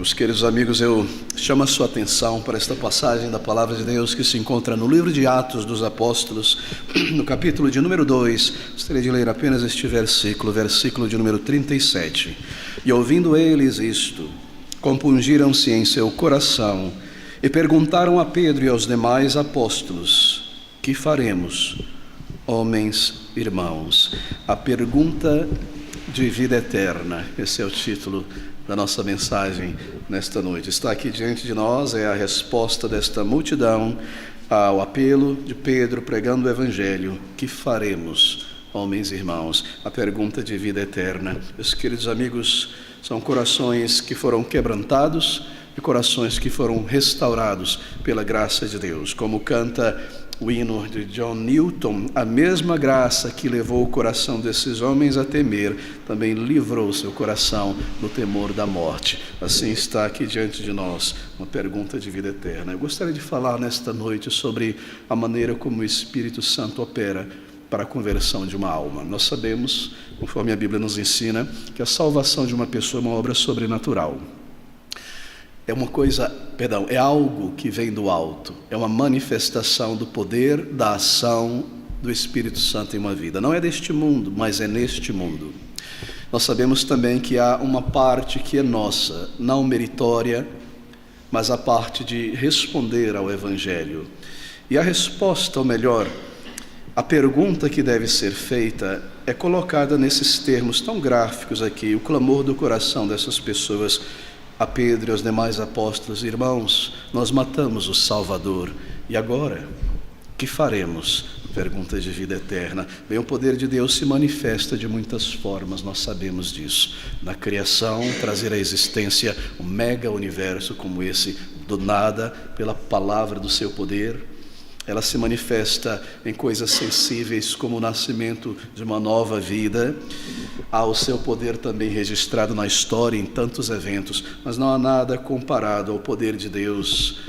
Meus queridos amigos, eu chamo a sua atenção para esta passagem da Palavra de Deus que se encontra no livro de Atos dos Apóstolos, no capítulo de número 2. Gostaria de ler apenas este versículo de número 37. E ouvindo eles isto, compungiram-se em seu coração e perguntaram a Pedro e aos demais apóstolos: que faremos, homens irmãos? A pergunta de vida eterna, esse é o título da nossa mensagem nesta noite. Está aqui diante de nós é a resposta desta multidão ao apelo de Pedro pregando o Evangelho. Que faremos, homens e irmãos? A pergunta de vida eterna. Meus queridos amigos, são corações que foram quebrantados e corações que foram restaurados pela graça de Deus. Como canta o hino de John Newton, a mesma graça que levou o coração desses homens a temer, também livrou seu coração do temor da morte. Assim está aqui diante de nós uma pergunta de vida eterna. Eu gostaria de falar nesta noite sobre a maneira como o Espírito Santo opera para a conversão de uma alma. Nós sabemos, conforme a Bíblia nos ensina, que a salvação de uma pessoa é uma obra sobrenatural. É algo que vem do alto, é uma manifestação do poder, da ação do Espírito Santo em uma vida. Não é deste mundo, mas é neste mundo. Nós sabemos também que há uma parte que é nossa, não meritória, mas a parte de responder ao Evangelho. E a resposta, ou melhor, a pergunta que deve ser feita é colocada nesses termos tão gráficos aqui, o clamor do coração dessas pessoas a Pedro e aos demais apóstolos: irmãos, nós matamos o Salvador, e agora? Que faremos? Pergunta de vida eterna. Bem, o poder de Deus se manifesta de muitas formas, nós sabemos disso. Na criação, trazer à existência um mega universo como esse, do nada, pela palavra do seu poder. Ela se manifesta em coisas sensíveis como o nascimento de uma nova vida. Há o seu poder também registrado na história em tantos eventos, mas não há nada comparado ao poder de Deus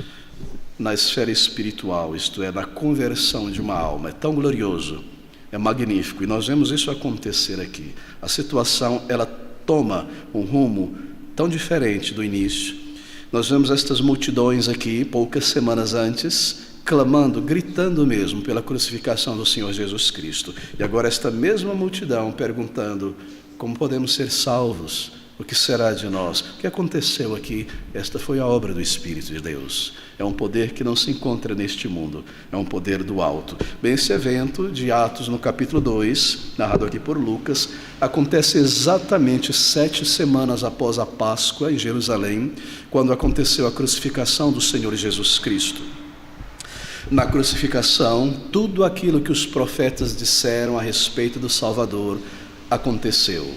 na esfera espiritual, isto é, na conversão de uma alma. É tão glorioso, é magnífico, e nós vemos isso acontecer aqui. A situação, ela toma um rumo tão diferente do início. Nós vemos estas multidões aqui, poucas semanas antes, clamando, gritando mesmo pela crucificação do Senhor Jesus Cristo. E agora esta mesma multidão perguntando: como podemos ser salvos? O que será de nós? O que aconteceu aqui? Esta foi a obra do Espírito de Deus. É um poder que não se encontra neste mundo, é um poder do alto. Bem, esse evento de Atos no capítulo 2, narrado aqui por Lucas, acontece exatamente 7 semanas após a Páscoa em Jerusalém, quando aconteceu a crucificação do Senhor Jesus Cristo. Na crucificação, tudo aquilo que os profetas disseram a respeito do Salvador aconteceu.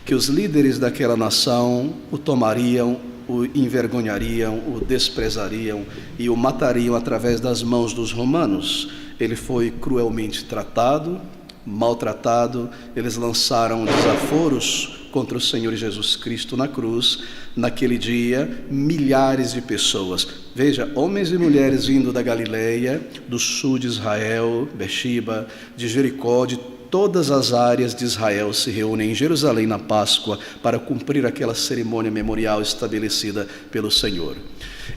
Que os líderes daquela nação o tomariam, o envergonhariam, o desprezariam e o matariam através das mãos dos romanos. Ele foi cruelmente tratado, maltratado. Eles lançaram desaforos contra o Senhor Jesus Cristo na cruz. Naquele dia, milhares de pessoas, veja, homens e mulheres vindo da Galileia, do sul de Israel, Bexiba, de Jericó, de todas as áreas de Israel se reúnem em Jerusalém na Páscoa para cumprir aquela cerimônia memorial estabelecida pelo Senhor.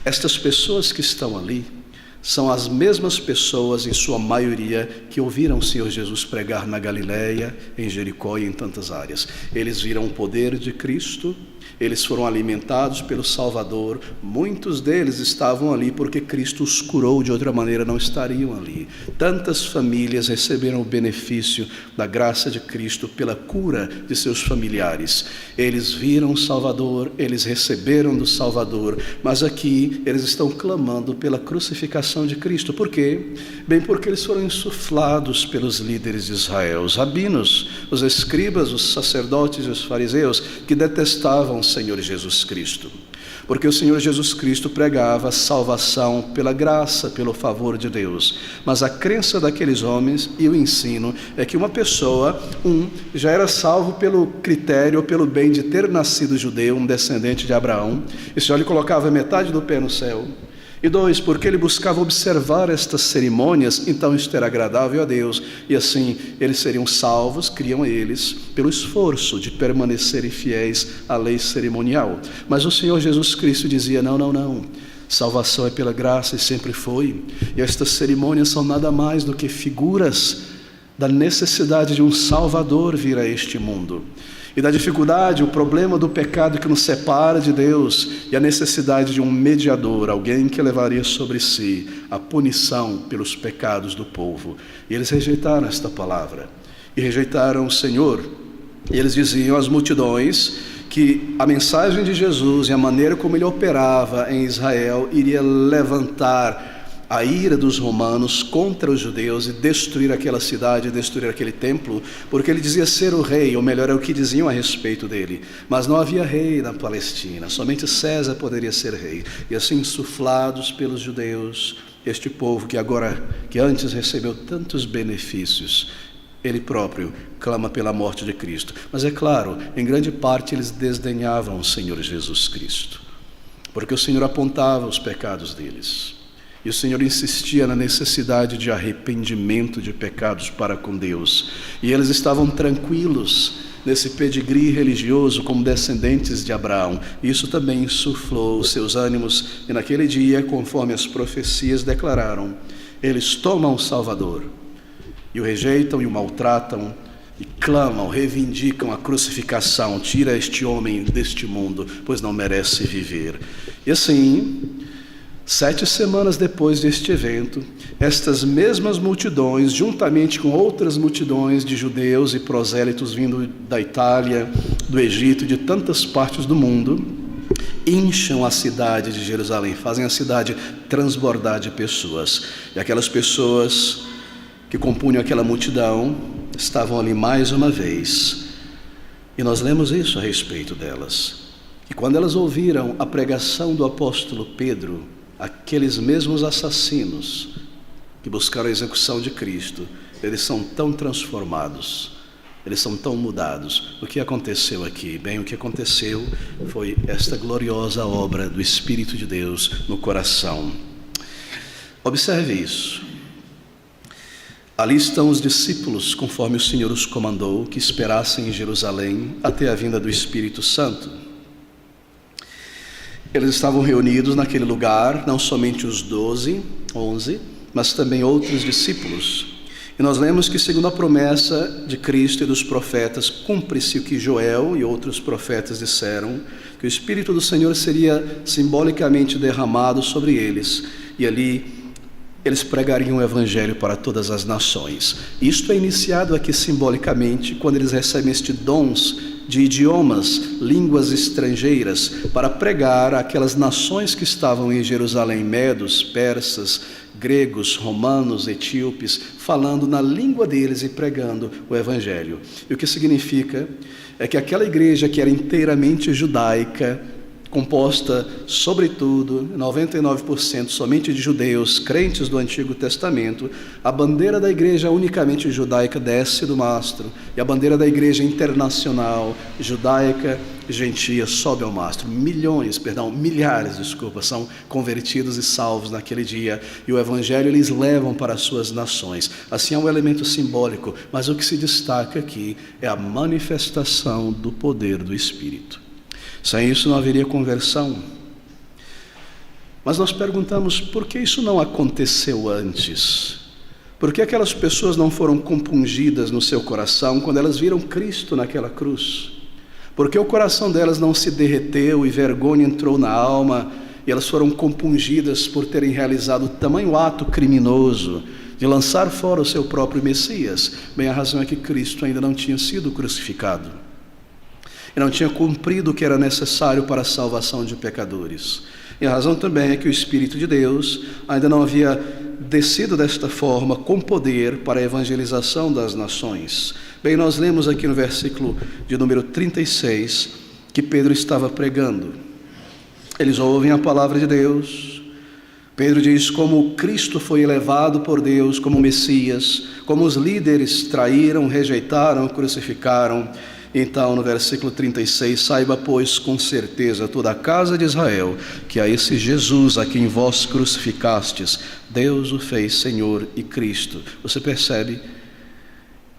Estas pessoas que estão ali são as mesmas pessoas, em sua maioria, que ouviram o Senhor Jesus pregar na Galileia, em Jericó e em tantas áreas. Eles viram o poder de Cristo, eles foram alimentados pelo Salvador. Muitos deles estavam ali porque Cristo os curou, de outra maneira não estariam ali. Tantas famílias receberam o benefício da graça de Cristo pela cura de seus familiares. Eles viram o Salvador, eles receberam do Salvador, mas aqui eles estão clamando pela crucificação de Cristo. Por quê? Bem, porque eles foram insuflados pelos líderes de Israel, os rabinos, os escribas, os sacerdotes e os fariseus, que detestavam o Senhor Jesus Cristo. Porque o Senhor Jesus Cristo pregava salvação pela graça, pelo favor de Deus. Mas a crença daqueles homens e o ensino é que uma pessoa, já era salvo pelo critério, pelo bem de ter nascido judeu, um descendente de Abraão. E o Senhor lhe colocava metade do pé no céu, E 2, porque ele buscava observar estas cerimônias, então isto era agradável a Deus, e assim eles seriam salvos, criam eles, pelo esforço de permanecerem fiéis à lei cerimonial. Mas o Senhor Jesus Cristo dizia: não, salvação é pela graça e sempre foi, e estas cerimônias são nada mais do que figuras da necessidade de um Salvador vir a este mundo, e da dificuldade, o problema do pecado que nos separa de Deus, e a necessidade de um mediador, alguém que levaria sobre si a punição pelos pecados do povo. E eles rejeitaram esta palavra, e rejeitaram o Senhor, e eles diziam às multidões que a mensagem de Jesus e a maneira como ele operava em Israel iria levantar a ira dos romanos contra os judeus e destruir aquela cidade, destruir aquele templo, porque ele dizia ser o rei, ou melhor, é o que diziam a respeito dele. Mas não havia rei na Palestina, somente César poderia ser rei. E assim, insuflados pelos judeus, este povo que antes recebeu tantos benefícios, ele próprio clama pela morte de Cristo. Mas é claro, em grande parte eles desdenhavam o Senhor Jesus Cristo, porque o Senhor apontava os pecados deles. E o Senhor insistia na necessidade de arrependimento de pecados para com Deus. E eles estavam tranquilos nesse pedigree religioso como descendentes de Abraão. Isso também insuflou os seus ânimos. E naquele dia, conforme as profecias declararam, eles tomam o Salvador e o rejeitam e o maltratam, e clamam, reivindicam a crucificação. Tira este homem deste mundo, pois não merece viver. E assim, 7 semanas depois deste evento, estas mesmas multidões, juntamente com outras multidões de judeus e prosélitos vindo da Itália, do Egito e de tantas partes do mundo, incham a cidade de Jerusalém, fazem a cidade transbordar de pessoas. E aquelas pessoas que compunham aquela multidão estavam ali mais uma vez. E nós lemos isso a respeito delas. E quando elas ouviram a pregação do apóstolo Pedro, aqueles mesmos assassinos que buscaram a execução de Cristo, eles são tão transformados, eles são tão mudados. O que aconteceu aqui? Bem, o que aconteceu foi esta gloriosa obra do Espírito de Deus no coração. Observe isso. Ali estão os discípulos, conforme o Senhor os comandou, que esperassem em Jerusalém até a vinda do Espírito Santo. Eles estavam reunidos naquele lugar, não somente os 11, mas também outros discípulos. E nós lemos que, segundo a promessa de Cristo e dos profetas, cumpre-se o que Joel e outros profetas disseram, que o Espírito do Senhor seria simbolicamente derramado sobre eles, e ali eles pregariam o Evangelho para todas as nações. Isto é iniciado aqui simbolicamente, quando eles recebem estes dons de idiomas, línguas estrangeiras, para pregar àquelas nações que estavam em Jerusalém, medos, persas, gregos, romanos, etíopes, falando na língua deles e pregando o Evangelho. E o que significa é que aquela igreja que era inteiramente judaica, composta, sobretudo, 99% somente de judeus, crentes do Antigo Testamento, a bandeira da igreja unicamente judaica desce do mastro, e a bandeira da igreja internacional, judaica, gentia, sobe ao mastro. Milhares, são convertidos e salvos naquele dia, e o Evangelho eles levam para as suas nações. Assim é um elemento simbólico, mas o que se destaca aqui é a manifestação do poder do Espírito. Sem isso não haveria conversão. Mas nós perguntamos, por que isso não aconteceu antes? Por que aquelas pessoas não foram compungidas no seu coração quando elas viram Cristo naquela cruz? Por que o coração delas não se derreteu e vergonha entrou na alma e elas foram compungidas por terem realizado tamanho ato criminoso de lançar fora o seu próprio Messias? Bem, a razão é que Cristo ainda não tinha sido crucificado e não tinha cumprido o que era necessário para a salvação de pecadores. E a razão também é que o Espírito de Deus ainda não havia descido desta forma com poder para a evangelização das nações. Bem, nós lemos aqui no versículo de número 36 que Pedro estava pregando. Eles ouvem a palavra de Deus. Pedro diz como Cristo foi elevado por Deus como Messias, como os líderes traíram, rejeitaram, crucificaram. Então, no versículo 36, saiba, pois, com certeza toda a casa de Israel, que a esse Jesus a quem vós crucificastes, Deus o fez Senhor e Cristo. Você percebe?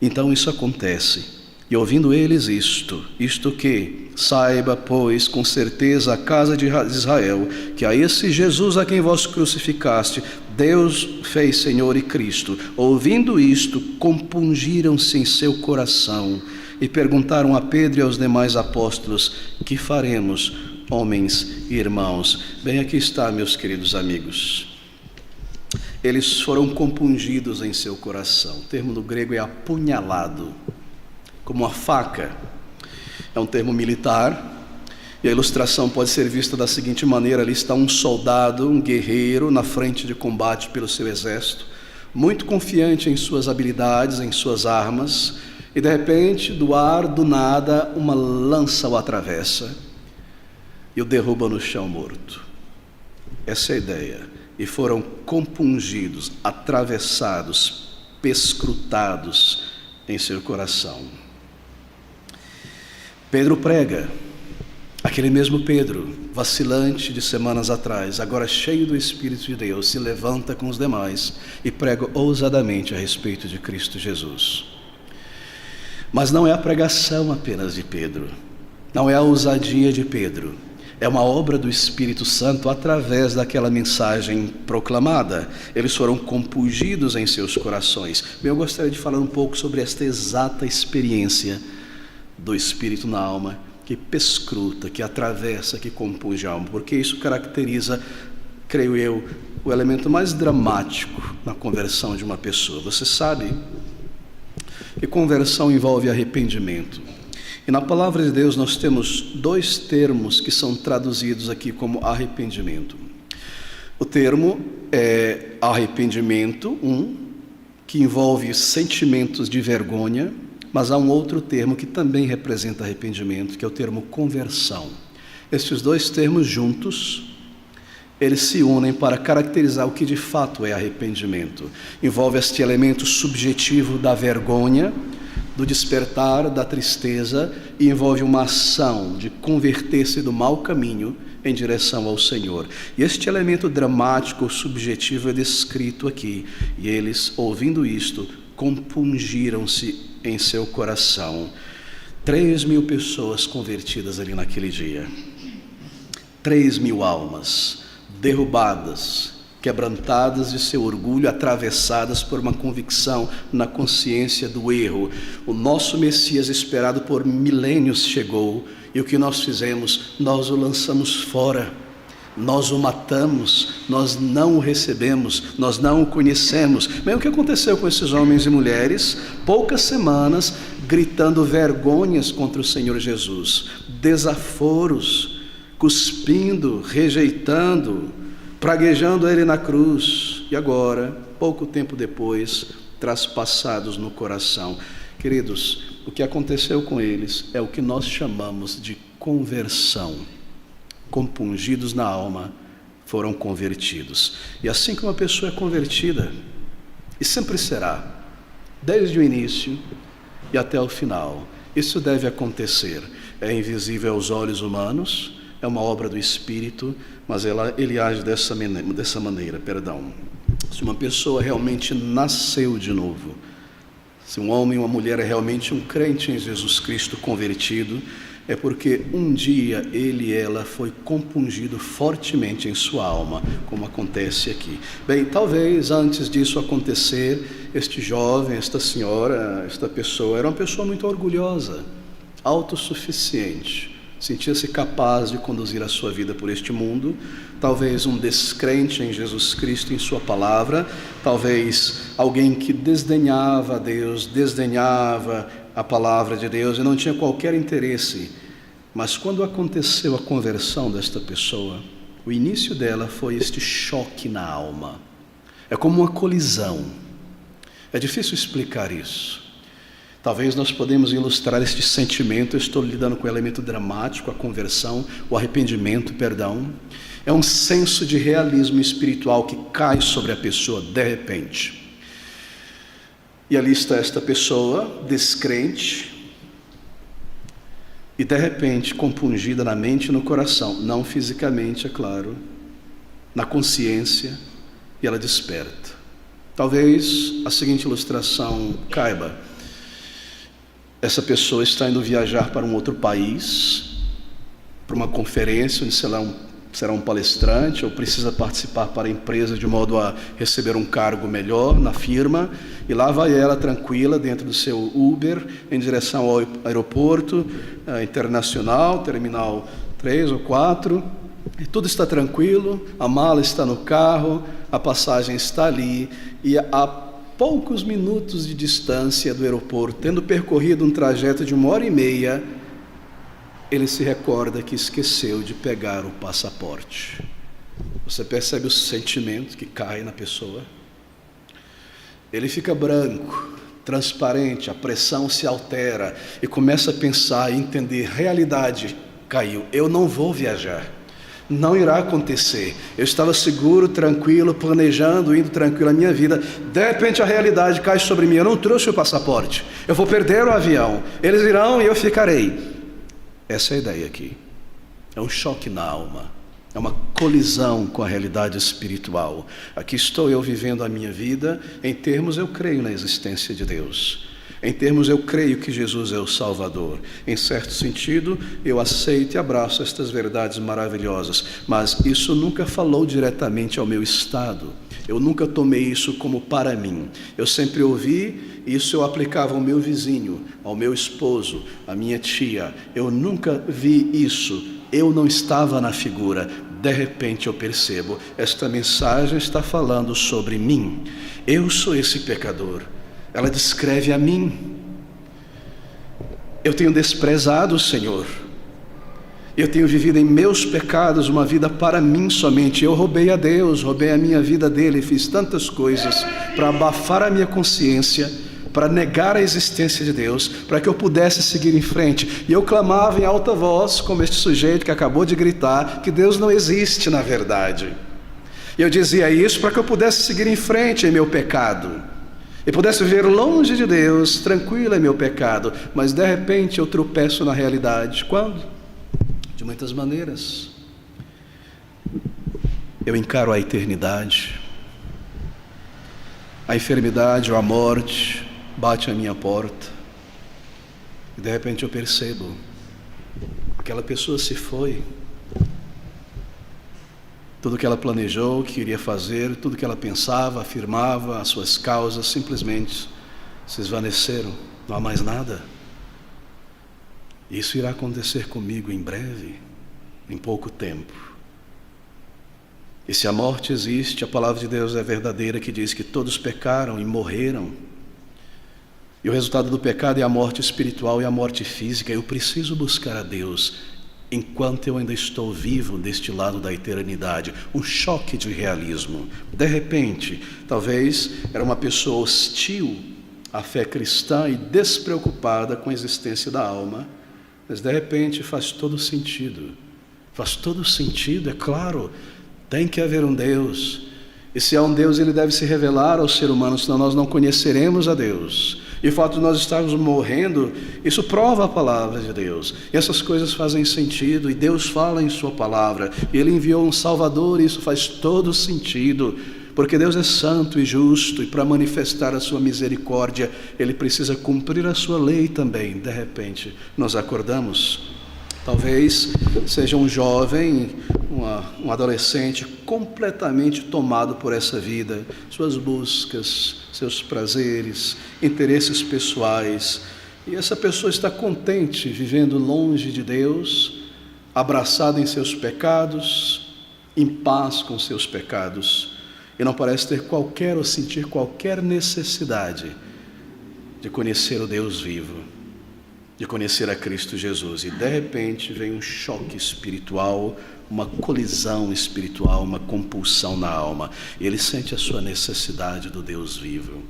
Então isso acontece. E ouvindo eles isto que, saiba, pois, com certeza a casa de Israel, que a esse Jesus a quem vós crucificaste, Deus fez Senhor e Cristo. Ouvindo isto, compungiram-se em seu coração e perguntaram a Pedro e aos demais apóstolos: que faremos, homens e irmãos? Bem, aqui está, meus queridos amigos. Eles foram compungidos em seu coração. O termo no grego é apunhalado, como uma faca. É um termo militar, e a ilustração pode ser vista da seguinte maneira: ali está um soldado, um guerreiro na frente de combate pelo seu exército, muito confiante em suas habilidades, em suas armas, e de repente, do ar, do nada, uma lança o atravessa e o derruba no chão morto. Essa é a ideia. E foram compungidos, atravessados, perscrutados em seu coração. Pedro prega, aquele mesmo Pedro, vacilante de semanas atrás, agora cheio do Espírito de Deus, se levanta com os demais e prega ousadamente a respeito de Cristo Jesus. Mas não é a pregação apenas de Pedro, não é a ousadia de Pedro, é uma obra do Espírito Santo através daquela mensagem proclamada. Eles foram compungidos em seus corações. Bem, eu gostaria de falar um pouco sobre esta exata experiência do Espírito na alma, que perscruta, que atravessa, que compunge a alma, porque isso caracteriza, creio eu, o elemento mais dramático na conversão de uma pessoa. Você sabe que conversão envolve arrependimento. E na palavra de Deus nós temos dois termos que são traduzidos aqui como arrependimento. O termo é arrependimento, que envolve sentimentos de vergonha, mas há um outro termo que também representa arrependimento, que é o termo conversão. Estes dois termos juntos, eles se unem para caracterizar o que de fato é arrependimento. Envolve este elemento subjetivo da vergonha, do despertar, da tristeza, e envolve uma ação de converter-se do mau caminho em direção ao Senhor. E este elemento dramático, subjetivo, é descrito aqui. E eles, ouvindo isto, compungiram-se em seu coração. 3.000 pessoas convertidas ali naquele dia. 3.000 almas derrubadas, quebrantadas de seu orgulho, atravessadas por uma convicção na consciência do erro. O nosso Messias, esperado por milênios, chegou, e o que nós fizemos? Nós o lançamos fora, nós o matamos, nós não o recebemos, nós não o conhecemos. Bem, o que aconteceu com esses homens e mulheres? Poucas semanas gritando vergonhas contra o Senhor Jesus, desaforos, cuspindo, rejeitando, praguejando ele na cruz, e agora, pouco tempo depois, traspassados no coração. Queridos, o que aconteceu com eles é o que nós chamamos de conversão. Compungidos na alma, foram convertidos. E assim que uma pessoa é convertida, e sempre será, desde o início e até o final, isso deve acontecer. É invisível aos olhos humanos, é uma obra do Espírito, mas ele age dessa maneira. Se uma pessoa realmente nasceu de novo, se um homem ou uma mulher é realmente um crente em Jesus Cristo convertido, é porque um dia ele e ela foi compungido fortemente em sua alma, como acontece aqui. Bem, talvez antes disso acontecer, este jovem, esta senhora, esta pessoa, era uma pessoa muito orgulhosa, autossuficiente, sentia-se capaz de conduzir a sua vida por este mundo, talvez um descrente em Jesus Cristo, em sua palavra, talvez alguém que desdenhava a Deus, desdenhava a palavra de Deus e não tinha qualquer interesse. Mas quando aconteceu a conversão desta pessoa, o início dela foi este choque na alma. É como uma colisão. É difícil explicar isso. Talvez nós podemos ilustrar este sentimento. Eu estou lidando com o elemento dramático, a conversão, o arrependimento, perdão. É um senso de realismo espiritual que cai sobre a pessoa de repente. E ali está esta pessoa, descrente, e de repente compungida na mente e no coração, não fisicamente, é claro, na consciência, e ela desperta. Talvez a seguinte ilustração caiba. Essa pessoa está indo viajar para um outro país, para uma conferência onde será um palestrante, ou precisa participar para a empresa de modo a receber um cargo melhor na firma, e lá vai ela tranquila dentro do seu Uber em direção ao aeroporto internacional, terminal 3 ou 4, e tudo está tranquilo, a mala está no carro, a passagem está ali, e a poucos minutos de distância do aeroporto, tendo percorrido um trajeto de 1h30, ele se recorda que esqueceu de pegar o passaporte. Você percebe o sentimento que cai na pessoa? Ele fica branco, transparente, a pressão se altera e começa a pensar e entender, realidade caiu, eu não vou viajar, não irá acontecer, eu estava seguro, tranquilo, planejando, indo tranquilo a minha vida, de repente a realidade cai sobre mim, eu não trouxe o passaporte, eu vou perder o avião, eles irão e eu ficarei. Essa é a ideia aqui, é um choque na alma, é uma colisão com a realidade espiritual. Aqui estou eu vivendo a minha vida, em termos eu creio na existência de Deus, em termos eu creio que Jesus é o Salvador, em certo sentido eu aceito e abraço estas verdades maravilhosas, mas isso nunca falou diretamente ao meu estado, eu nunca tomei isso como para mim, eu sempre ouvi, isso eu aplicava ao meu vizinho, ao meu esposo, à minha tia, eu nunca vi isso, eu não estava na figura, de repente eu percebo, esta mensagem está falando sobre mim, eu sou esse pecador, ela descreve a mim, eu tenho desprezado o Senhor, eu tenho vivido em meus pecados uma vida para mim somente, eu roubei a Deus, roubei a minha vida dele, fiz tantas coisas para abafar a minha consciência, para negar a existência de Deus, para que eu pudesse seguir em frente, e eu clamava em alta voz, como este sujeito que acabou de gritar, que Deus não existe na verdade, e eu dizia isso para que eu pudesse seguir em frente em meu pecado, e pudesse viver longe de Deus, tranquilo em meu pecado, mas de repente eu tropeço na realidade, quando? De muitas maneiras, eu encaro a eternidade, a enfermidade ou a morte bate à minha porta, e de repente eu percebo, aquela pessoa se foi, tudo que ela planejou, que iria fazer, tudo que ela pensava, afirmava, as suas causas simplesmente se esvaneceram, não há mais nada. Isso irá acontecer comigo em breve, em pouco tempo. E se a morte existe, a palavra de Deus é verdadeira, que diz que todos pecaram e morreram. E o resultado do pecado é a morte espiritual e a morte física. Eu preciso buscar a Deus enquanto eu ainda estou vivo deste lado da eternidade. Um choque de realismo. De repente, talvez era uma pessoa hostil à fé cristã e despreocupada com a existência da alma, mas de repente faz todo sentido. Faz todo sentido, é claro, tem que haver um Deus. E se há um Deus, ele deve se revelar ao ser humano, senão nós não conheceremos a Deus. E o fato de nós estarmos morrendo, isso prova a palavra de Deus. E essas coisas fazem sentido, e Deus fala em sua palavra, e ele enviou um Salvador, e isso faz todo sentido, porque Deus é santo e justo, e para manifestar a sua misericórdia, ele precisa cumprir a sua lei também. De repente, nós acordamos. Talvez seja um jovem, um adolescente completamente tomado por essa vida, suas buscas, seus prazeres, interesses pessoais, e essa pessoa está contente vivendo longe de Deus, abraçada em seus pecados, em paz com seus pecados, e não parece ter qualquer ou sentir qualquer necessidade de conhecer o Deus vivo, de conhecer a Cristo Jesus. E de repente vem um choque espiritual, uma colisão espiritual, uma compulsão na alma. Ele sente a sua necessidade do Deus vivo.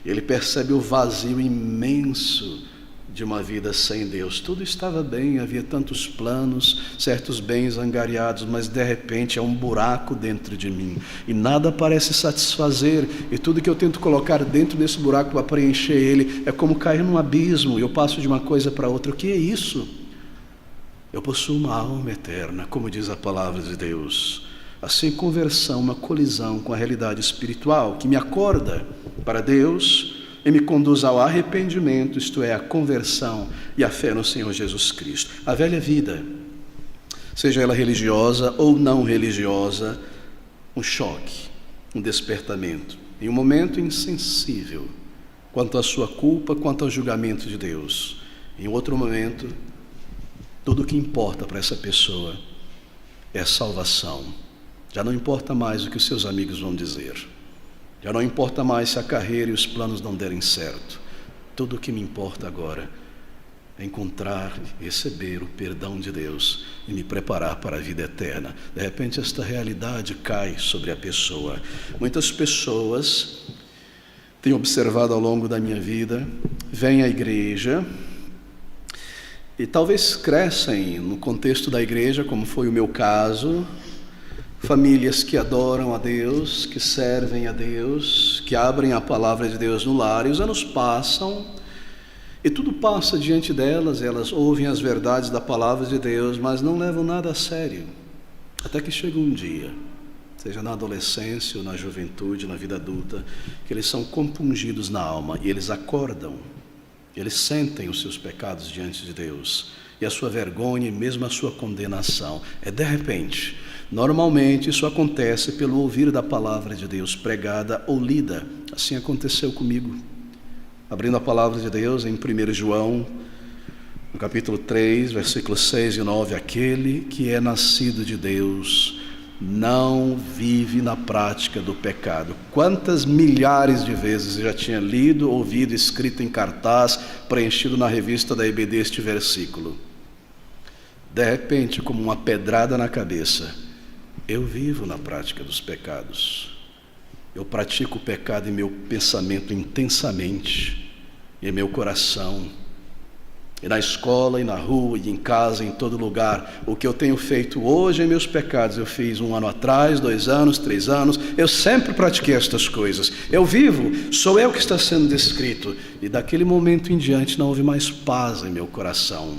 Ele percebe o vazio imenso de uma vida sem Deus. Tudo estava bem, havia tantos planos, certos bens angariados, mas de repente é um buraco dentro de mim e nada parece satisfazer, e tudo que eu tento colocar dentro desse buraco para preencher ele é como cair num abismo, e eu passo de uma coisa para outra. O que é isso? Eu possuo uma alma eterna, como diz a palavra de Deus. Assim, conversão, uma colisão com a realidade espiritual que me acorda para Deus e me conduz ao arrependimento, isto é, a conversão e a fé no Senhor Jesus Cristo. A velha vida, seja ela religiosa ou não religiosa, um choque, um despertamento, em um momento insensível quanto à sua culpa, quanto ao julgamento de Deus. Em outro momento, tudo o que importa para essa pessoa é a salvação. Já não importa mais o que os seus amigos vão dizer. Já não importa mais se a carreira e os planos não derem certo. Tudo o que me importa agora é encontrar e receber o perdão de Deus e me preparar para a vida eterna. De repente, esta realidade cai sobre a pessoa. Muitas pessoas, tenho observado ao longo da minha vida, vêm à igreja e talvez crescem no contexto da igreja, como foi o meu caso, famílias que adoram a Deus, que servem a Deus, que abrem a palavra de Deus no lar, e os anos passam, e tudo passa diante delas, elas ouvem as verdades da palavra de Deus, mas não levam nada a sério, até que chega um dia, seja na adolescência ou na juventude, na vida adulta, que eles são compungidos na alma, e eles acordam, eles sentem os seus pecados diante de Deus, e a sua vergonha e mesmo a sua condenação, é de repente. Normalmente isso acontece pelo ouvir da palavra de Deus pregada ou lida. Assim aconteceu comigo. Abrindo a palavra de Deus em 1 João, no capítulo 3, versículos 6 e 9, aquele que é nascido de Deus não vive na prática do pecado. Quantas milhares de vezes eu já tinha lido, ouvido, escrito em cartaz, preenchido na revista da EBD este versículo. De repente, como uma pedrada na cabeça, eu vivo na prática dos pecados. Eu pratico o pecado em meu pensamento intensamente, e em meu coração, e na escola, e na rua, e em casa, em todo lugar. O que eu tenho feito hoje em meus pecados, eu fiz 1 ano atrás, 2 anos, 3 anos, eu sempre pratiquei estas coisas. Eu vivo, sou eu que está sendo descrito, e daquele momento em diante não houve mais paz em meu coração.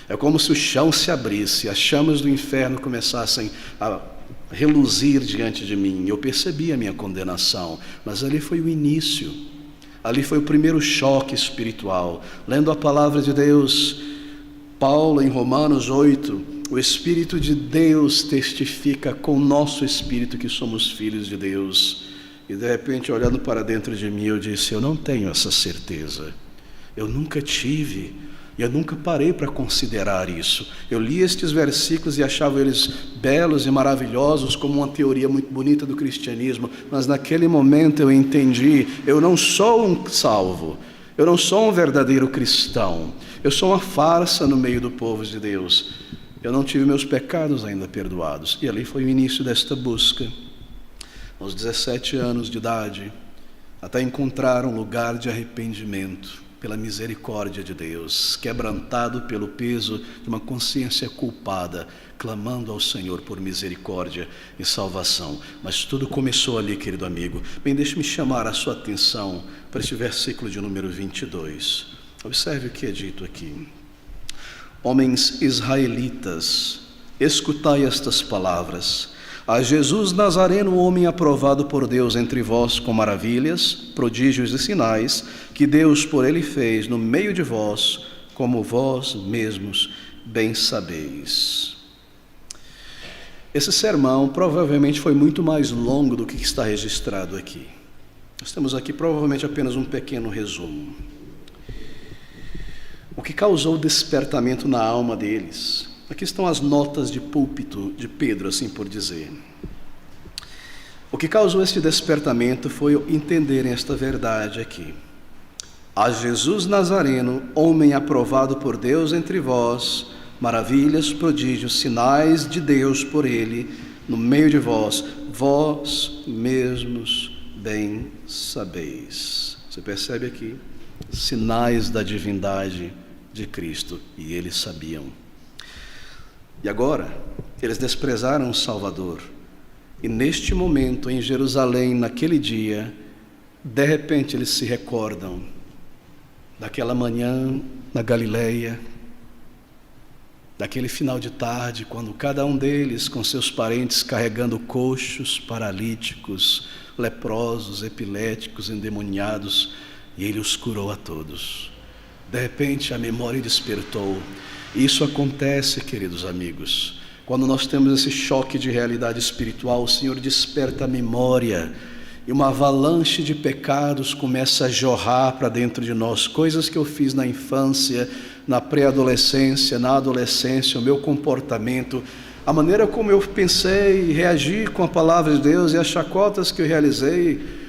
É como se o chão se abrisse, as chamas do inferno começassem a reluzir diante de mim. Eu percebi a minha condenação, mas ali foi o início, ali foi o primeiro choque espiritual. Lendo a palavra de Deus, Paulo em Romanos 8, o Espírito de Deus testifica com o nosso espírito que somos filhos de Deus. E de repente, olhando para dentro de mim, eu disse, eu não tenho essa certeza, eu nunca tive. E eu nunca parei para considerar isso. Eu li estes versículos e achava eles belos e maravilhosos, como uma teoria muito bonita do cristianismo, mas naquele momento eu entendi, eu não sou um salvo, eu não sou um verdadeiro cristão, eu sou uma farsa no meio do povo de Deus. Eu não tive meus pecados ainda perdoados. E ali foi o início desta busca, aos 17 anos de idade, até encontrar um lugar de arrependimento, pela misericórdia de Deus, quebrantado pelo peso de uma consciência culpada, clamando ao Senhor por misericórdia e salvação. Mas tudo começou ali, querido amigo. Bem, deixe-me chamar a sua atenção para este versículo de número 22. Observe o que é dito aqui. Homens israelitas, escutai estas palavras. A Jesus Nazareno, homem aprovado por Deus entre vós com maravilhas, prodígios e sinais, que Deus por ele fez no meio de vós, como vós mesmos bem sabeis. Esse sermão provavelmente foi muito mais longo do que está registrado aqui. Nós temos aqui provavelmente apenas um pequeno resumo. O que causou despertamento na alma deles? Aqui estão as notas de púlpito de Pedro, assim por dizer. O que causou este despertamento foi entenderem esta verdade aqui. A Jesus Nazareno, homem aprovado por Deus entre vós, maravilhas, prodígios, sinais de Deus por ele, no meio de vós, vós mesmos bem sabeis. Você percebe aqui? Sinais da divindade de Cristo, e eles sabiam. E agora, eles desprezaram o Salvador. E neste momento, em Jerusalém, naquele dia, de repente eles se recordam daquela manhã na Galileia, daquele final de tarde, quando cada um deles, com seus parentes, carregando coxos, paralíticos, leprosos, epiléticos, endemoniados, e ele os curou a todos. De repente a memória despertou. Isso acontece, queridos amigos, quando nós temos esse choque de realidade espiritual. O Senhor desperta a memória e uma avalanche de pecados começa a jorrar para dentro de nós. Coisas que eu fiz na infância, na pré-adolescência, na adolescência, o meu comportamento, a maneira como eu pensei e reagi com a palavra de Deus e as chacotas que eu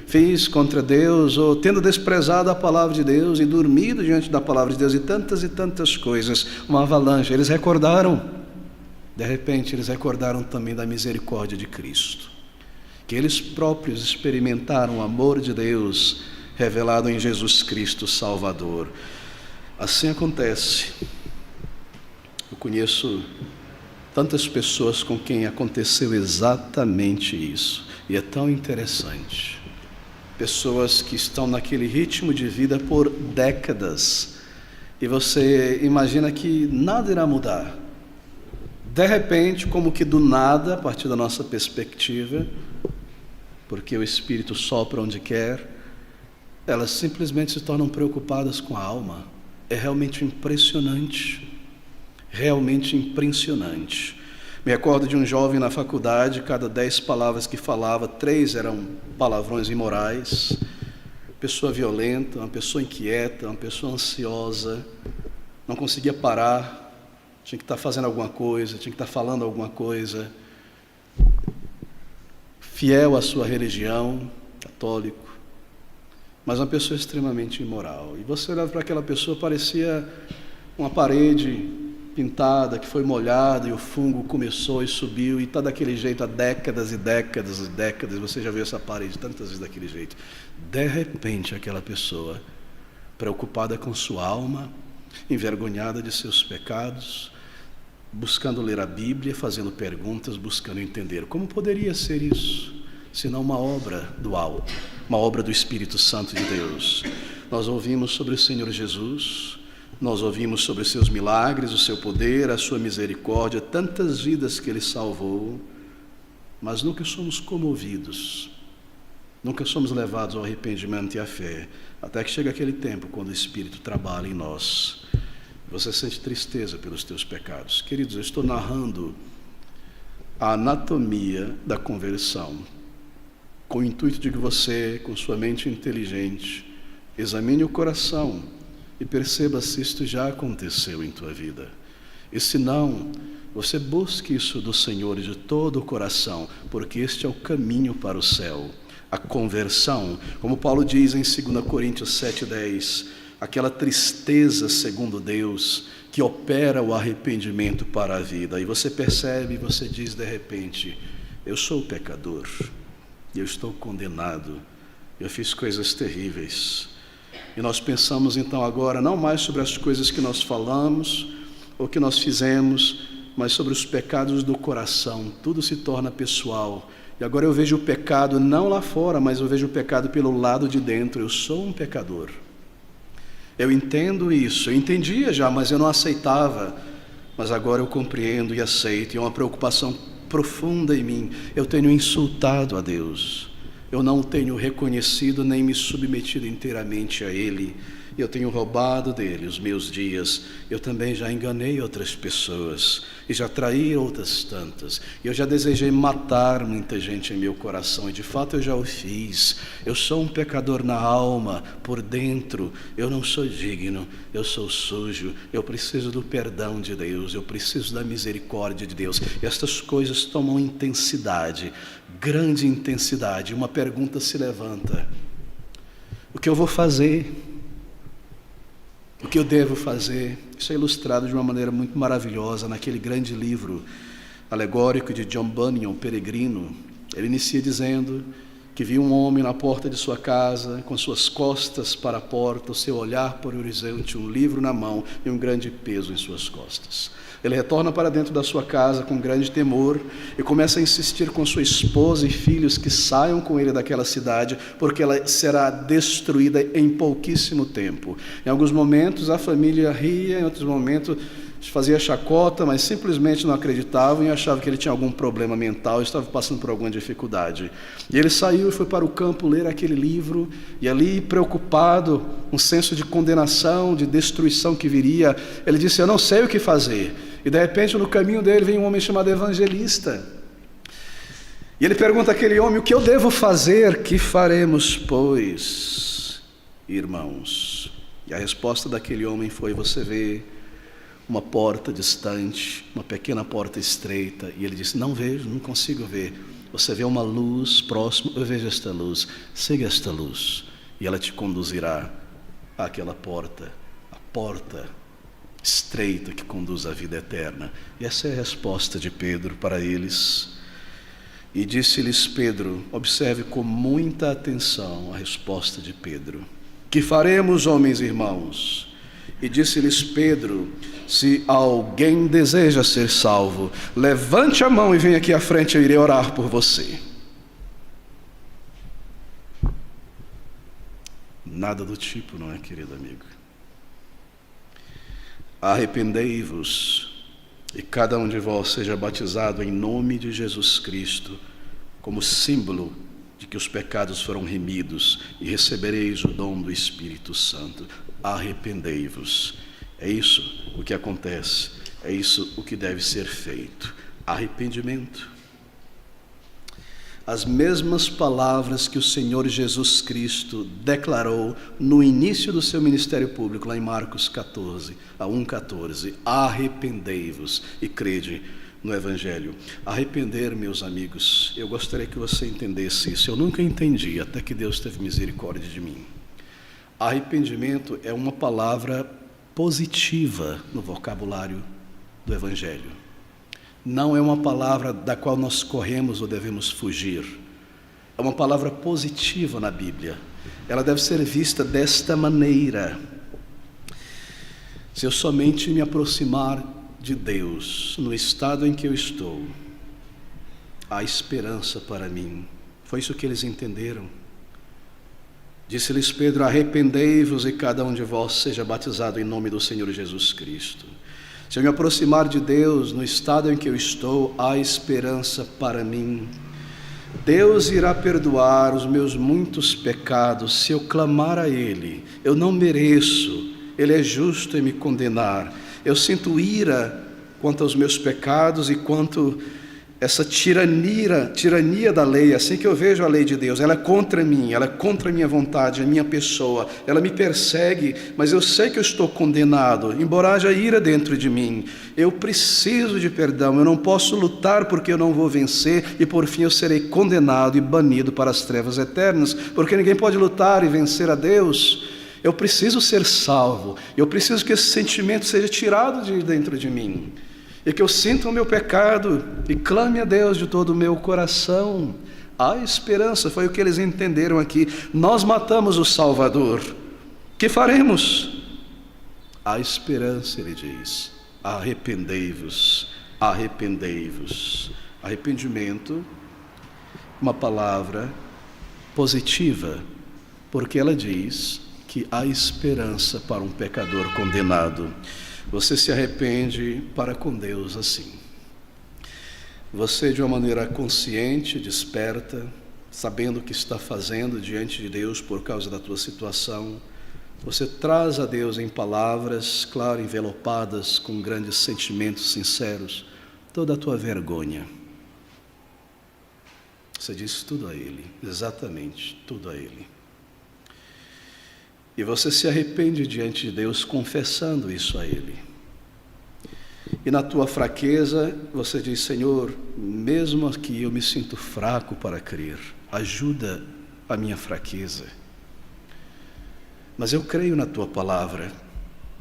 fiz contra Deus, ou tendo desprezado a palavra de Deus e dormido diante da palavra de Deus, e tantas coisas, uma avalanche. Eles recordaram, de repente eles recordaram também da misericórdia de Cristo, que eles próprios experimentaram o amor de Deus revelado em Jesus Cristo Salvador. Assim acontece. Eu conheço tantas pessoas com quem aconteceu exatamente isso, e é tão interessante. Pessoas que estão naquele ritmo de vida por décadas, e você imagina que nada irá mudar. De repente, como que do nada, a partir da nossa perspectiva, porque o Espírito sopra onde quer, elas simplesmente se tornam preocupadas com a alma. É realmente impressionante, realmente impressionante. Me recordo de um jovem na faculdade, cada 10 palavras que falava, 3 eram palavrões imorais. Pessoa violenta, uma pessoa inquieta, uma pessoa ansiosa, não conseguia parar, tinha que estar fazendo alguma coisa, tinha que estar falando alguma coisa. Fiel à sua religião, católico, mas uma pessoa extremamente imoral. E você olhava para aquela pessoa, parecia uma parede pintada, que foi molhada e o fungo começou e subiu, e está daquele jeito há décadas e décadas e décadas. Você já viu essa parede tantas vezes daquele jeito. De repente aquela pessoa, preocupada com sua alma, envergonhada de seus pecados, buscando ler a Bíblia, fazendo perguntas, buscando entender. Como poderia ser isso, senão uma obra do alto, uma obra do Espírito Santo de Deus? Nós ouvimos sobre o Senhor Jesus, nós ouvimos sobre os seus milagres, o seu poder, a sua misericórdia, tantas vidas que Ele salvou, mas nunca somos comovidos, nunca somos levados ao arrependimento e à fé, até que chega aquele tempo quando o Espírito trabalha em nós. Você sente tristeza pelos teus pecados. Queridos, eu estou narrando a anatomia da conversão, com o intuito de que você, com sua mente inteligente, examine o coração e perceba se isto já aconteceu em tua vida. E se não, você busque isso do Senhor de todo o coração, porque este é o caminho para o céu. A conversão, como Paulo diz em 2 Coríntios 7,10, aquela tristeza segundo Deus, que opera o arrependimento para a vida. E você percebe, você diz de repente, eu sou pecador, eu estou condenado, eu fiz coisas terríveis. E nós pensamos então agora não mais sobre as coisas que nós falamos ou que nós fizemos, mas sobre os pecados do coração. Tudo se torna pessoal. E agora eu vejo o pecado não lá fora, mas eu vejo o pecado pelo lado de dentro. Eu sou um pecador. Eu entendo isso, eu entendia já, mas eu não aceitava. Mas agora eu compreendo e aceito, e é uma preocupação profunda em mim. Eu tenho insultado a Deus. Eu não tenho reconhecido nem me submetido inteiramente a Ele. Eu tenho roubado dele os meus dias. Eu também já enganei outras pessoas e já traí outras tantas. Eu já desejei matar muita gente em meu coração e de fato eu já o fiz. Eu sou um pecador na alma, por dentro. Eu não sou digno, eu sou sujo. Eu preciso do perdão de Deus, eu preciso da misericórdia de Deus. E estas coisas tomam intensidade, grande intensidade. Uma pergunta se levanta: o que eu vou fazer? O que eu devo fazer? Isso é ilustrado de uma maneira muito maravilhosa naquele grande livro alegórico de John Bunyan, o Peregrino. Ele inicia dizendo que viu um homem na porta de sua casa, com suas costas para a porta, o seu olhar para o horizonte, um livro na mão e um grande peso em suas costas. Ele retorna para dentro da sua casa com grande temor e começa a insistir com sua esposa e filhos que saiam com ele daquela cidade, porque ela será destruída em pouquíssimo tempo. Em alguns momentos a família ria, em outros momentos fazia chacota, mas simplesmente não acreditavam e achavam que ele tinha algum problema mental, estava passando por alguma dificuldade. E ele saiu e foi para o campo ler aquele livro, e ali, preocupado, um senso de condenação, de destruição que viria, ele disse: eu não sei o que fazer. E de repente no caminho dele vem um homem chamado Evangelista. E ele pergunta àquele homem: o que eu devo fazer? Que faremos, pois, irmãos? E a resposta daquele homem foi: você vê uma porta distante, uma pequena porta estreita. E ele disse: não vejo, não consigo ver. Você vê uma luz próxima, eu vejo esta luz. Siga esta luz e ela te conduzirá àquela porta, a porta estreita que conduz à vida eterna. E essa é a resposta de Pedro para eles. E disse-lhes Pedro, observe com muita atenção a resposta de Pedro: que faremos, homens e irmãos? E disse-lhes Pedro: se alguém deseja ser salvo, levante a mão e venha aqui à frente, eu irei orar por você. Nada do tipo, não é, querido amigo? Arrependei-vos e cada um de vós seja batizado em nome de Jesus Cristo, como símbolo de que os pecados foram remidos, e recebereis o dom do Espírito Santo. Arrependei-vos. É isso o que acontece, é isso o que deve ser feito. Arrependimento. As mesmas palavras que o Senhor Jesus Cristo declarou no início do seu ministério público, lá em Marcos 14, a 1,14. Arrependei-vos e crede no Evangelho. Arrepender, meus amigos, eu gostaria que você entendesse isso. Eu nunca entendi, até que Deus teve misericórdia de mim. Arrependimento é uma palavra positiva no vocabulário do Evangelho. Não é uma palavra da qual nós corremos ou devemos fugir. É uma palavra positiva na Bíblia. Ela deve ser vista desta maneira: se eu somente me aproximar de Deus no estado em que eu estou, há esperança para mim. Foi isso que eles entenderam. Disse-lhes Pedro: arrependei-vos e cada um de vós seja batizado em nome do Senhor Jesus Cristo. Se eu me aproximar de Deus no estado em que eu estou, há esperança para mim. Deus irá perdoar os meus muitos pecados se eu clamar a Ele. Eu não mereço, Ele é justo em me condenar. Eu sinto quanto aos meus pecados e quanto essa tirania da lei. Assim que eu vejo a lei de Deus, ela é contra mim, ela é contra a minha vontade, a minha pessoa, ela me persegue, mas eu sei que eu estou condenado, embora haja ira dentro de mim. Eu preciso de perdão, eu não posso lutar porque eu não vou vencer, e por fim eu serei condenado e banido para as trevas eternas, porque ninguém pode lutar e vencer a Deus. Eu preciso ser salvo, eu preciso que esse sentimento seja tirado de dentro de mim, e que eu sinta o meu pecado e clame a Deus de todo o meu coração. Há esperança, foi o que eles entenderam aqui. Nós matamos o Salvador, que faremos? Há esperança, ele diz. Arrependei-vos, arrependei-vos. Arrependimento, uma palavra positiva, porque ela diz que há esperança para um pecador condenado. Você se arrepende para com Deus assim. Você, de uma maneira consciente, desperta, sabendo o que está fazendo diante de Deus por causa da tua situação, você traz a Deus em palavras, claro, envelopadas com grandes sentimentos sinceros, toda a tua vergonha. Você diz tudo a Ele, exatamente tudo a Ele. E você se arrepende diante de Deus confessando isso a Ele. E na tua fraqueza você diz: Senhor, mesmo aqui eu me sinto fraco para crer, ajuda a minha fraqueza. Mas eu creio na tua palavra,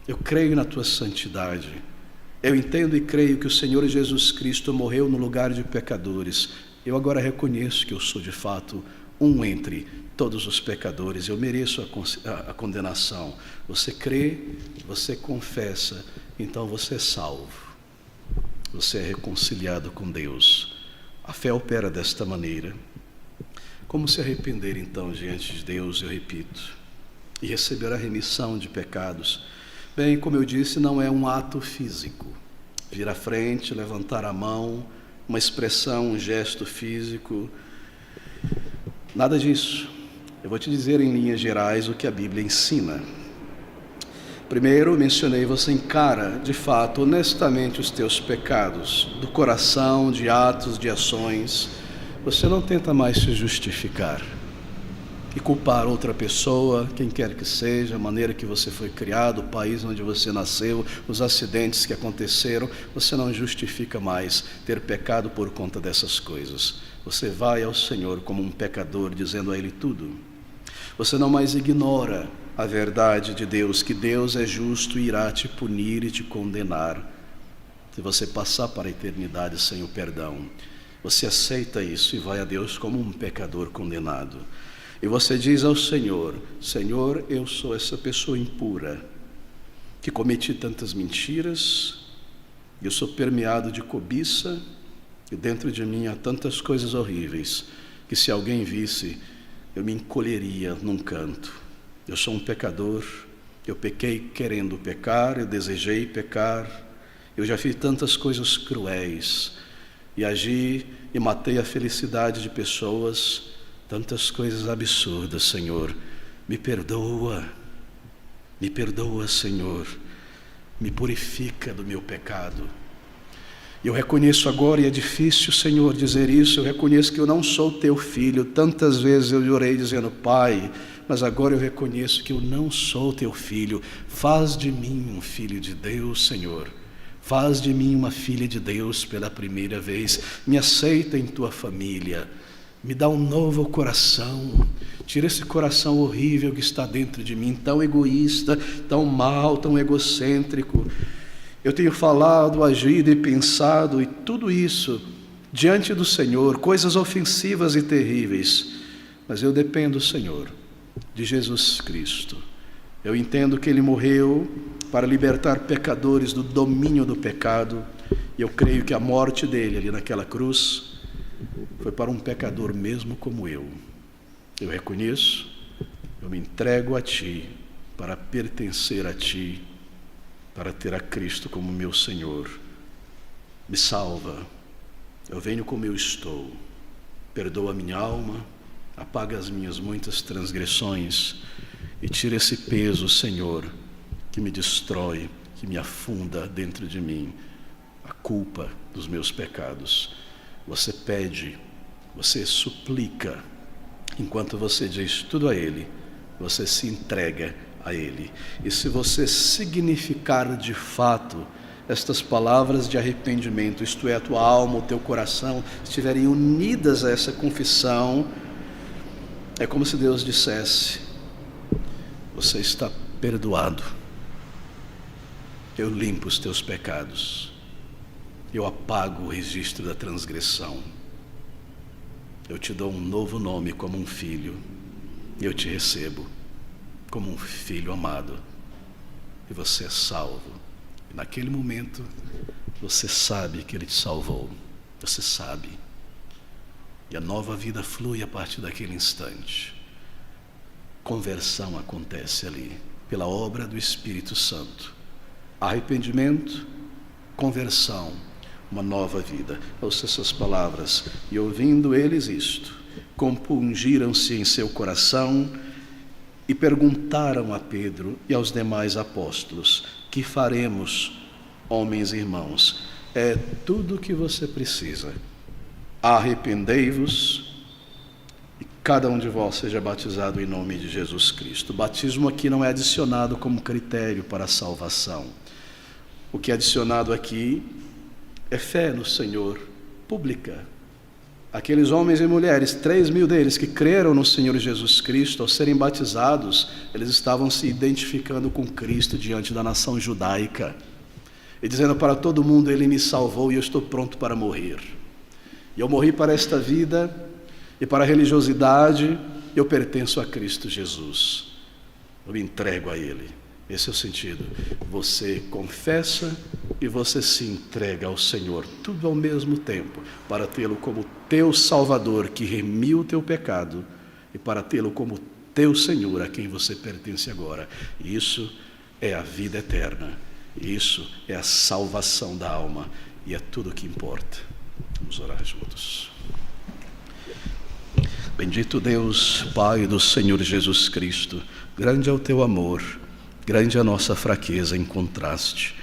eu creio na tua santidade. Eu entendo e creio que o Senhor Jesus Cristo morreu no lugar de pecadores. Eu agora reconheço que eu sou de fato um entre todos os pecadores, eu mereço a condenação. Você crê, você confessa, então você é salvo. Você é reconciliado com Deus. A fé opera desta maneira. Como se arrepender então diante de Deus, eu repito, e receber a remissão de pecados? Bem, como eu disse, não é um ato físico. vir à frente, levantar a mão, uma expressão, um gesto físico. Nada disso. Eu vou te dizer em linhas gerais o que a Bíblia ensina. Primeiro, mencionei, você encara, de fato, honestamente os teus pecados, do coração, de atos, de ações. Você não tenta mais se justificar e culpar outra pessoa, quem quer que seja, a maneira que você foi criado, o país onde você nasceu, os acidentes que aconteceram. Você não justifica mais ter pecado por conta dessas coisas. Você vai ao Senhor como um pecador, dizendo a Ele tudo. Você não mais ignora a verdade de Deus, que Deus é justo e irá te punir e te condenar se você passar para a eternidade sem o perdão. Você aceita isso e vai a Deus como um pecador condenado. E você diz ao Senhor: Senhor, eu sou essa pessoa impura, que cometi tantas mentiras, eu sou permeado de cobiça, e dentro de mim há tantas coisas horríveis, que se alguém visse, eu me encolheria num canto. Eu sou um pecador, eu pequei querendo pecar, eu desejei pecar, eu já fiz tantas coisas cruéis, e agi e matei a felicidade de pessoas, tantas coisas absurdas, Senhor. Me perdoa, Senhor, me purifica do meu pecado. Eu reconheço agora, e é difícil, Senhor, dizer isso, eu reconheço que eu não sou teu filho. Tantas vezes eu orei dizendo: Pai, mas agora eu reconheço que eu não sou teu filho. Faz de mim um filho de Deus, Senhor. Faz de mim uma filha de Deus pela primeira vez. Me aceita em tua família. Me dá um novo coração. Tira esse coração horrível que está dentro de mim, tão egoísta, tão mau, tão egocêntrico. Eu tenho falado, agido e pensado, e tudo isso diante do Senhor, coisas ofensivas e terríveis, mas eu dependo, Senhor, de Jesus Cristo. Eu entendo que Ele morreu para libertar pecadores do domínio do pecado, e eu creio que a morte dele ali naquela cruz foi para um pecador mesmo como eu. Eu reconheço, eu me entrego a Ti, para pertencer a Ti, para ter a Cristo como meu Senhor. Me salva, eu venho como eu estou, perdoa a minha alma, apaga as minhas muitas transgressões e tira esse peso, Senhor, que me destrói, que me afunda dentro de mim, a culpa dos meus pecados. Você pede, você suplica, enquanto você diz tudo a Ele, você se entrega a Ele. E se você significar de fato estas palavras de arrependimento, isto é, a tua alma, o teu coração estiverem unidas a essa confissão, é como se Deus dissesse: você está perdoado, eu limpo os teus pecados, eu apago o registro da transgressão, eu te dou um novo nome como um filho, eu te recebo como um filho amado, e você é salvo. E naquele momento você sabe que Ele te salvou, você sabe, e a nova vida flui a partir daquele instante. Conversão acontece ali pela obra do Espírito Santo. Arrependimento, conversão, uma nova vida. Ouça essas palavras: e ouvindo eles isto, compungiram-se em seu coração e perguntaram a Pedro e aos demais apóstolos: que faremos, homens e irmãos? É tudo o que você precisa. Arrependei-vos e cada um de vós seja batizado em nome de Jesus Cristo. O batismo aqui não é adicionado como critério para a salvação. O que é adicionado aqui é fé no Senhor, pública. Aqueles homens e mulheres, 3.000 deles que creram no Senhor Jesus Cristo, ao serem batizados, eles estavam se identificando com Cristo diante da nação judaica e dizendo para todo mundo: Ele me salvou e eu estou pronto para morrer. E eu morri para esta vida e para a religiosidade, eu pertenço a Cristo Jesus. Eu me entrego a Ele. Esse é o sentido. Você confessa e você se entrega ao Senhor, tudo ao mesmo tempo, para tê-lo como teu Salvador, que remiu o teu pecado, e para tê-lo como teu Senhor, a quem você pertence agora. E isso é a vida eterna. Isso é a salvação da alma e é tudo o que importa. Vamos orar juntos. Bendito Deus, Pai do Senhor Jesus Cristo, grande é o teu amor, grande é a nossa fraqueza em contraste.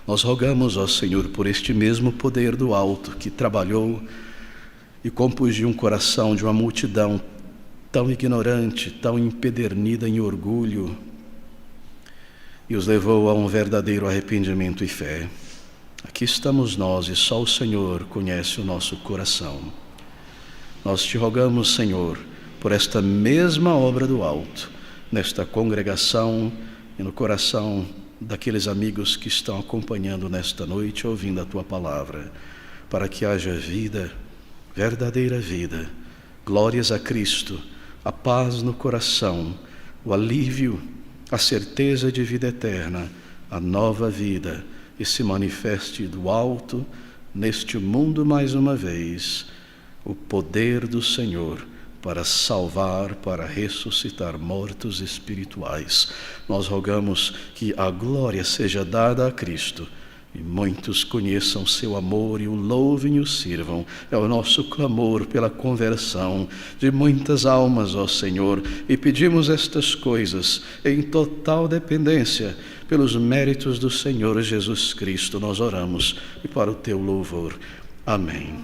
Nós rogamos ao Senhor por este mesmo poder do alto que trabalhou e compungiu um coração de uma multidão tão ignorante, tão empedernida em orgulho, e os levou a um verdadeiro arrependimento e fé. Aqui estamos nós e só o Senhor conhece o nosso coração. Nós te rogamos, Senhor, por esta mesma obra do alto, nesta congregação e no coração daqueles amigos que estão acompanhando nesta noite, ouvindo a tua palavra, para que haja vida, verdadeira vida, glórias a Cristo, a paz no coração, o alívio, a certeza de vida eterna, a nova vida, e se manifeste do alto, neste mundo mais uma vez, o poder do Senhor para salvar, para ressuscitar mortos espirituais. Nós rogamos que a glória seja dada a Cristo e muitos conheçam seu amor e o louvem e o sirvam. É o nosso clamor pela conversão de muitas almas, ó Senhor, e pedimos estas coisas em total dependência pelos méritos do Senhor Jesus Cristo. Nós oramos e para o teu louvor. Amém.